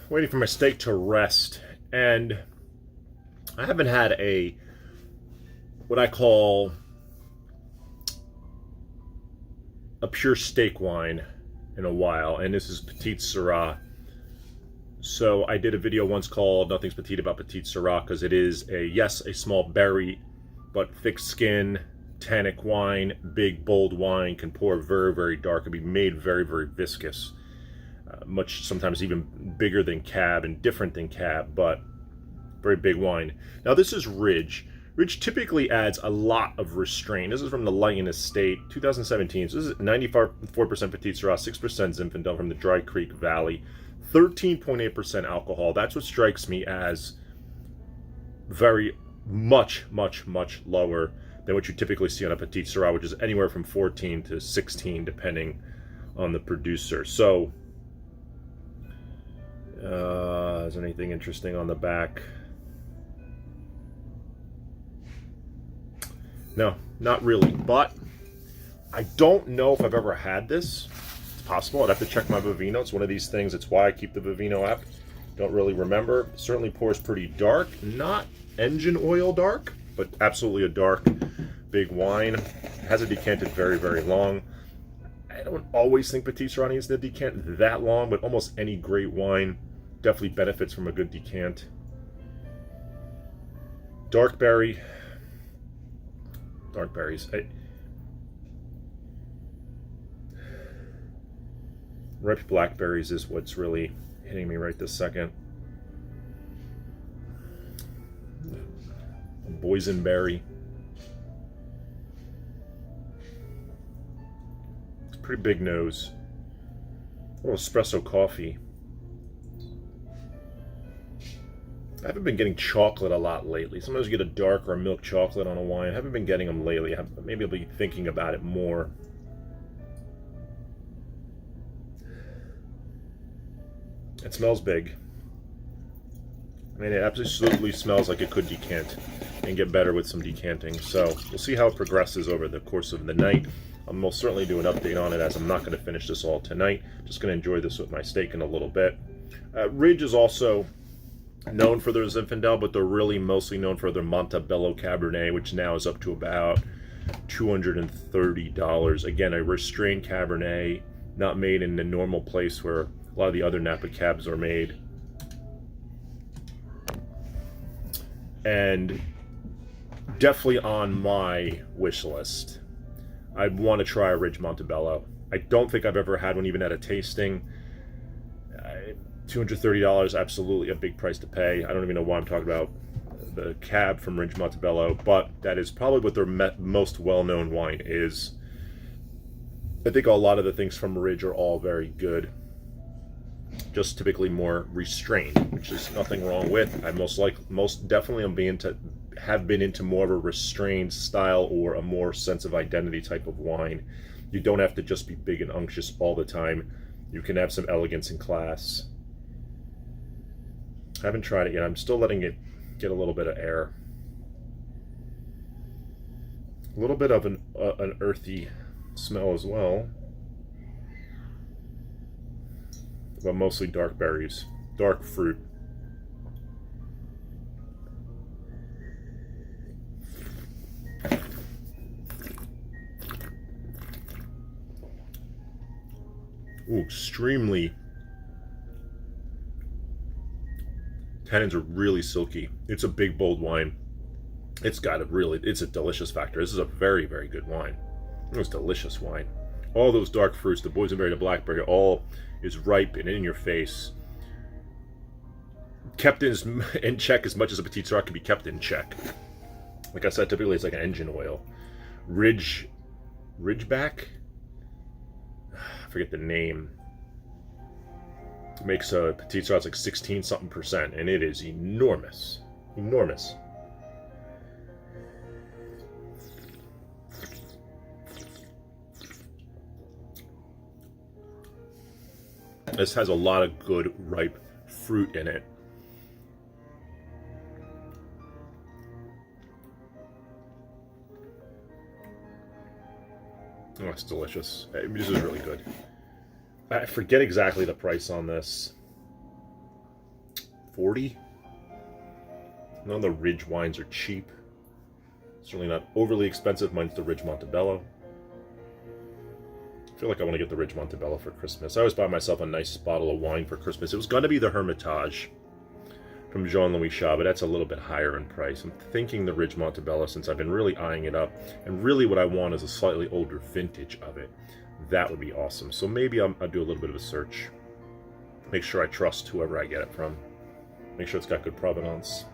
waiting for my steak to rest, and I haven't had a what I call a pure steak wine in a while, and this is Petite Sirah. So I did a video once called Nothing's Petite about Petite Sirah because it is a small berry, but thick skin, tannic wine, big bold wine, can pour very, very dark, and be made very, very viscous. Much sometimes even bigger than Cab and different than Cab, but very big wine. Now this is Ridge. Ridge typically adds a lot of restraint. This is from the Lytton estate, 2017. So this is 94% Petite Sirah, 6% Zinfandel from the Dry Creek Valley, 13.8% alcohol. That's what strikes me as very much lower than what you typically see on a Petite Sirah, which is anywhere from 14 to 16 depending on the producer. So is there anything interesting on the back? No, not really, but I don't know if I've ever had this. It's possible. I'd have to check my Vivino. It's one of these things. It's why I keep the Vivino app. Don't really remember. Certainly pours pretty dark. Not engine oil dark, but absolutely a dark, big wine. It hasn't decanted very, very long. I don't always think Petite Sirah needs to decant that long, but almost any great wine definitely benefits from a good decant. Dark berry. Dark berries. Ripe blackberries is what's really hitting me right this second. Boysenberry. It's a pretty big nose. A little espresso coffee. I haven't been getting chocolate a lot lately. Sometimes you get a dark or a milk chocolate on a wine. I haven't been getting them lately. Maybe I'll be thinking about it more. It smells big. I mean, it absolutely smells like it could decant and get better with some decanting. So we'll see how it progresses over the course of the night. I'll most certainly do an update on it, as I'm not going to finish this all tonight. Just going to enjoy this with my steak in a little bit. Ridge is also known for their Zinfandel, but they're really mostly known for their Montebello Cabernet, which now is up to about $230. Again, a restrained Cabernet, not made in the normal place where a lot of the other Napa Cabs are made. And definitely on my wish list. I'd want to try a Ridge Montebello. I don't think I've ever had one, even at a tasting. $230, absolutely a big price to pay. I don't even know why I'm talking about the Cab from Ridge Montebello, but that is probably what their most well-known wine is. I think a lot of the things from Ridge are all very good, just typically more restrained, which is nothing wrong with. I most definitely have been into more of a restrained style or a more sense of identity type of wine. You don't have to just be big and unctuous all the time. You can have some elegance and class. I haven't tried it yet. I'm still letting it get a little bit of air. A little bit of an earthy smell as well. But mostly dark berries, dark fruit. Ooh, extremely. Tannins are really silky. It's a big, bold wine. It's a delicious factor. This is a very, very good wine. It's delicious wine. All those dark fruits, the boysenberry, the blackberry, all is ripe and in your face. Kept in check as much as a Petite Sirah can be kept in check. Like I said, typically it's like an engine oil. Ridgeback? I forget the name. Makes a Petite Sirah, it's like 16-something%, and it is enormous. Enormous. This has a lot of good ripe fruit in it. Oh, it's delicious. This is really good. I forget exactly the price on this. $40. None of the Ridge wines are cheap. Certainly not overly expensive. Mine's the Ridge Montebello. I feel like I want to get the Ridge Montebello for Christmas. I always buy myself a nice bottle of wine for Christmas. It was going to be the Hermitage from Jean-Louis Chaud, but that's a little bit higher in price. I'm thinking the Ridge Montebello, since I've been really eyeing it up, and really what I want is a slightly older vintage of it. That would be awesome. So maybe I'll do a little bit of a search. Make sure I trust whoever I get it from. Make sure it's got good provenance.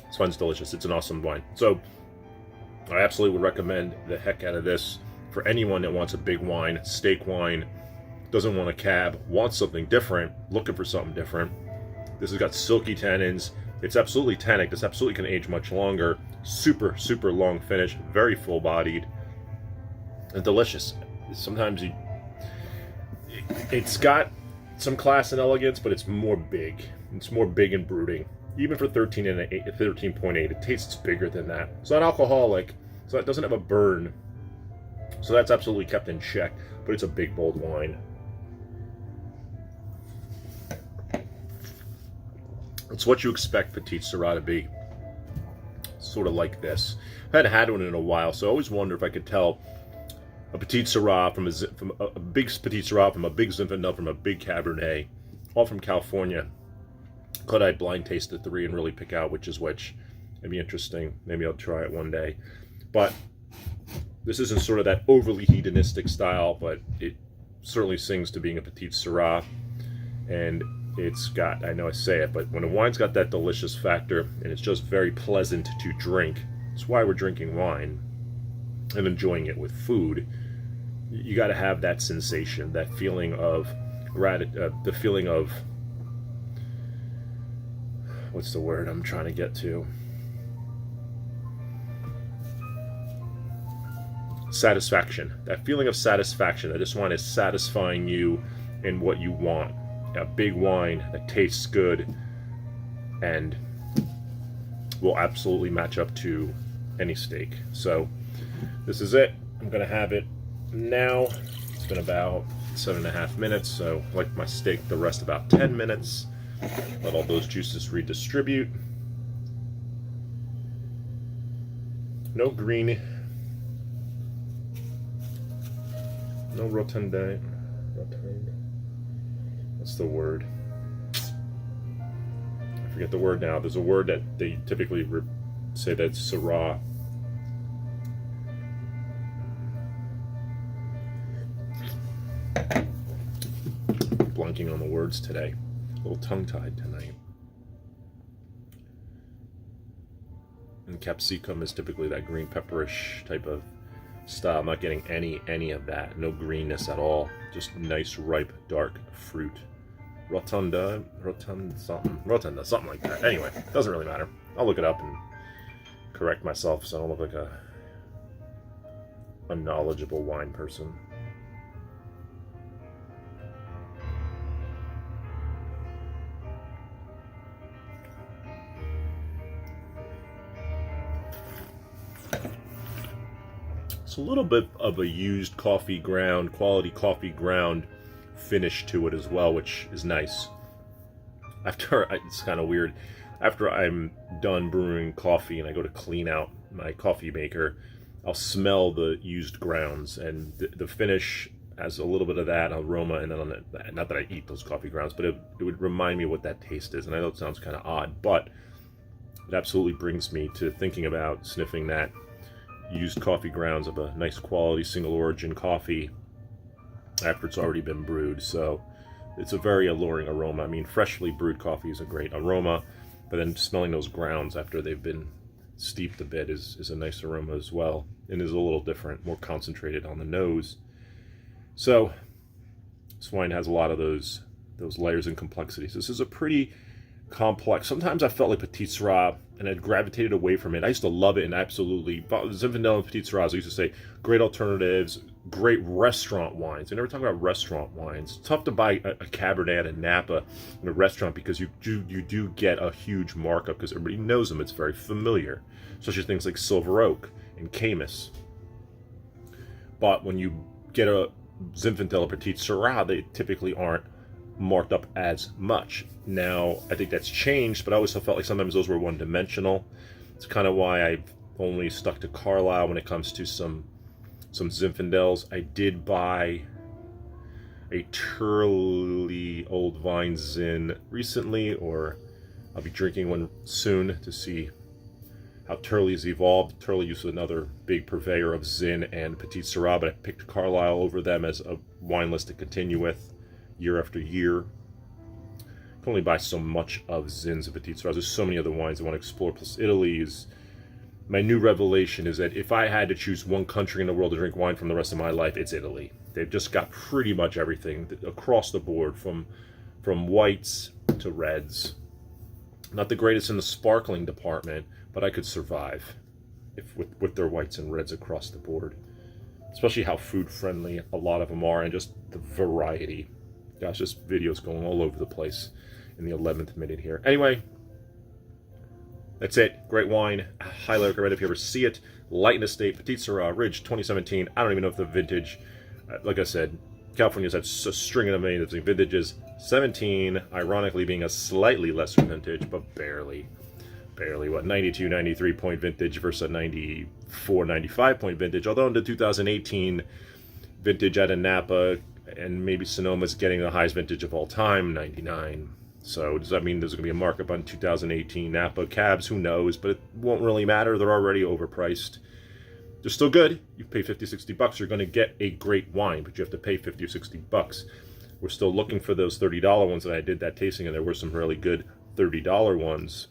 This wine's delicious. It's an awesome wine. So I absolutely would recommend the heck out of this for anyone that wants a big wine, steak wine, doesn't want a cab, wants something different, looking for something different. This has got silky tannins. It's absolutely tannic. This absolutely can age much longer. Super, super long finish. Very full-bodied. And delicious. Sometimes it's got some class and elegance, but it's more big. It's more big and brooding. Even for 13.8, it tastes bigger than that. It's not alcoholic, so it doesn't have a burn. So that's absolutely kept in check, but it's a big, bold wine. It's what you expect Petite Sirah to be. Sort of like this. I hadn't had one in a while, so I always wonder if I could tell a Petite Sirah from a big Petite Sirah, from a big Zinfandel, from a big Cabernet, all from California. Could I blind taste the three and really pick out which is which? It'd be interesting. Maybe I'll try it one day. But this isn't sort of that overly hedonistic style, but it certainly sings to being a Petite Sirah. And it's got, I know I say it, but when a wine's got that delicious factor and it's just very pleasant to drink, that's why we're drinking wine and enjoying it with food. You got to have that sensation, that feeling of the feeling of, what's the word I'm trying to get to? Satisfaction. That feeling of satisfaction, that this wine is satisfying you in what you want. A big wine that tastes good and will absolutely match up to any steak. So this is it. I'm gonna have it now. It's been about 7.5 minutes, so like my steak, the rest about 10 minutes. Let all those juices redistribute. No green. No rotundite. What's the word? I forget the word now. There's a word that they typically say that's Syrah. Blanking on the words today. A little tongue-tied tonight. And capsicum is typically that green pepperish type of style. I'm not getting any of that. No greenness at all. Just nice, ripe, dark fruit. Rotunda, something like that. Anyway, doesn't really matter. I'll look it up and correct myself so I don't look like a unknowledgeable wine person. It's a little bit of a used coffee ground, quality coffee ground finish to it as well, which is nice. It's kind of weird. After I'm done brewing coffee and I go to clean out my coffee maker, I'll smell the used grounds, and the finish has a little bit of that aroma. And then not that I eat those coffee grounds, but it would remind me what that taste is. And I know it sounds kind of odd, but it absolutely brings me to thinking about sniffing that used coffee grounds of a nice quality single origin coffee after it's already been brewed. So it's a very alluring aroma. I mean, freshly brewed coffee is a great aroma, but then smelling those grounds after they've been steeped a bit is a nice aroma as well, and is a little different, more concentrated on the nose. So this wine has a lot of those layers and complexities. This is a pretty complex. Sometimes I felt like Petite Sirah and I'd gravitated away from it. I used to love it and absolutely. Zinfandel and Petite Sirahs, I used to say, great alternatives, great restaurant wines. I never talk about restaurant wines. It's tough to buy a Cabernet at a Napa in a restaurant because you do get a huge markup because everybody knows them. It's very familiar, especially things like Silver Oak and Caymus. But when you get a Zinfandel or Petite Sirah, they typically aren't marked up as much. Now, I think that's changed, but I always felt like sometimes those were one-dimensional. It's kind of why I've only stuck to Carlisle when it comes to some Zinfandels. I did buy a Turley Old Vine Zin recently, or I'll be drinking one soon to see how Turley's evolved. Turley used to be another big purveyor of Zin and Petite Sirah, but I picked Carlisle over them as a wine list to continue with year after year. I can only buy so much of Zins and Petite Sirahs. There's so many other wines I want to explore. Plus, Italy is my new revelation. Is that if I had to choose one country in the world to drink wine from the rest of my life, it's Italy. They've just got pretty much everything across the board, from whites to reds. Not the greatest in the sparkling department, but I could survive with their whites and reds across the board. Especially how food friendly a lot of them are, and just the variety. Gosh, this video's going all over the place in the 11th minute here. Anyway, that's it. Great wine. Highly recommend if you ever see it. Lytton Estate, Petite Sirah, Ridge 2017. I don't even know if the vintage, like I said, California's had a string of amazing vintages. 17, ironically, being a slightly lesser vintage, but barely, what, 92, 93 point vintage versus a 94, 95 point vintage. Although in the 2018 vintage out of Napa, and maybe Sonoma's getting the highest vintage of all time, 99. So does that mean there's going to be a markup on 2018 Napa cabs? Who knows? But it won't really matter. They're already overpriced. They're still good. You pay 50, 60 bucks, you're going to get a great wine, but you have to pay 50 or 60 bucks. We're still looking for those $30 ones that I did that tasting, and there were some really good $30 ones.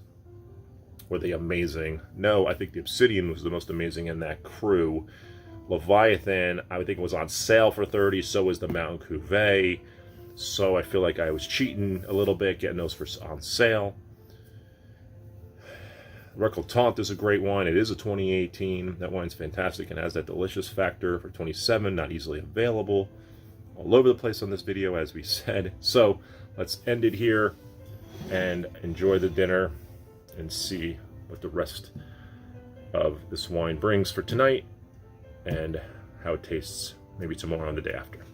Were they amazing? No, I think the Obsidian was the most amazing in that crew. Leviathan, I would think it was on sale for 30, so was the Mountain Cuvée. So I feel like I was cheating a little bit, getting those on sale. Récoltant is a great wine. It is a 2018. That wine's fantastic and has that delicious factor for 27, not easily available. All over the place on this video, as we said. So let's end it here and enjoy the dinner and see what the rest of this wine brings for tonight and how it tastes maybe tomorrow and the day after.